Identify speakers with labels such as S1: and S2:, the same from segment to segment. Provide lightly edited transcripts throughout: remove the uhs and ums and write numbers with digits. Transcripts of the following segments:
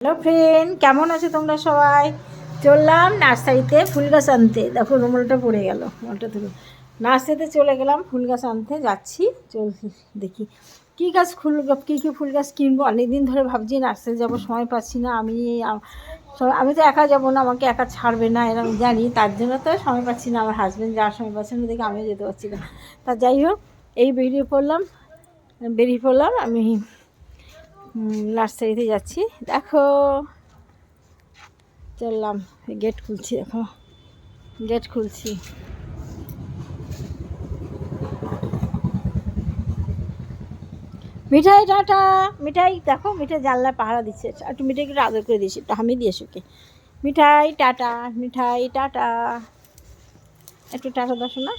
S1: Hello friend, কেমন আছো তোমরা সবাই? চললাম নার্সারিতে ফুল গাছ আনতে। দেখো রুমালটা পড়ে গেল, রুমালটা ধরো। নার্সারিতে চলে গেলাম, ফুল গাছ আনতে যাচ্ছি। চলছি দেখি কী গাছ কী ফুল গাছ কিনবো। অনেকদিন ধরে ভাবছি নার্সারি যাবো, সময় পাচ্ছি না। আমি তো একা যাবো না, আমাকে একা ছাড়বে না এরকম জানি, তার জন্য তো সময় পাচ্ছি না। আমার হাজব্যান্ড যাওয়ার সময় পাচ্ছে না দেখে আমিও যেতে পারছি না। তা যাই হোক, এই বেরিয়ে পড়লাম আমি নার্সারিতে যাচ্ছি। দেখো চললাম, গেট খুলছি, দেখো গেট খুলছি। মিঠাই টাটা। মিঠাই দেখো, মিঠাই জানলা পাহারা দিচ্ছে। একটু মিঠাইকে একটু আদর করে দিয়েছি, একটু হামি দিয়েছি ওকে। মিঠাই টাটা, মিঠাই টাটা, একটু টাটা দশো না।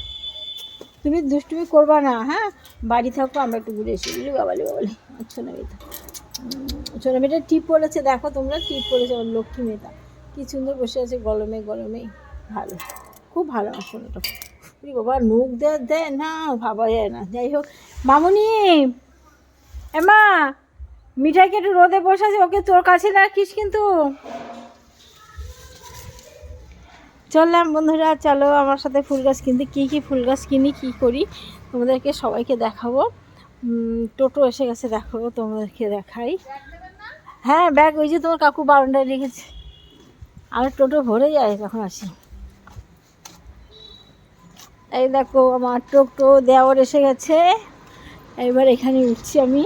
S1: তুমি দুষ্টুমি করবা না, হ্যাঁ? বাড়ি থাকো, আমরা একটু ঘুরে এসে বলি বাবালি বাবালি। আচ্ছা না মেয়েটা, ছোটো মেয়েটা টিপ পড়েছে, দেখো তোমরা, টিপ পড়েছে আমার লক্ষ্মী মেয়েটা। কী সুন্দর বসে আছে গরমে গরমেই। ভালো, খুব ভালো আমার সোনাটা। বাবা মুখ দেয় না, ভাবা যায় না। যাই হোক, মামুনি এমা, মিঠাইকে একটু রোদে বসাছে, ওকে তোর কাছে রাখিস কিন্তু। চললাম বন্ধুরা, চলো আমার সাথে ফুল গাছ কিনতে। কী ফুল গাছ কিনি, কী করি তোমাদেরকে সবাইকে দেখাবো। টোটো এসে গেছে, দেখো তোমাদেরকে দেখাই। হ্যাঁ ব্যাগ ওই যে তোমার কাকু বারান্দায় রেখেছে। আর টোটো ভরে যায় যখন আসি। এই দেখো আমার টোটো দেওয়ার এসে গেছে, এবার এখানে উঠছি আমি।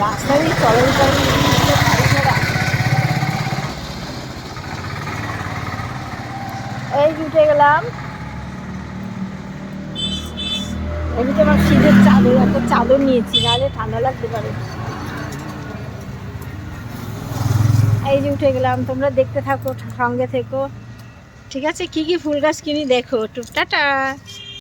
S1: রাস্তায় চলাচল এই উঠে গেলাম। এমনিতে আমার শীতের চাদর, একটা চাদর নিয়েছি, নাহলে ঠান্ডা লাগতে পারে। এই যে উঠে গেলাম, তোমরা দেখতে থাকো, সঙ্গে থেকো, ঠিক আছে? কী ফুল গাছ কিনি দেখো। টাটা।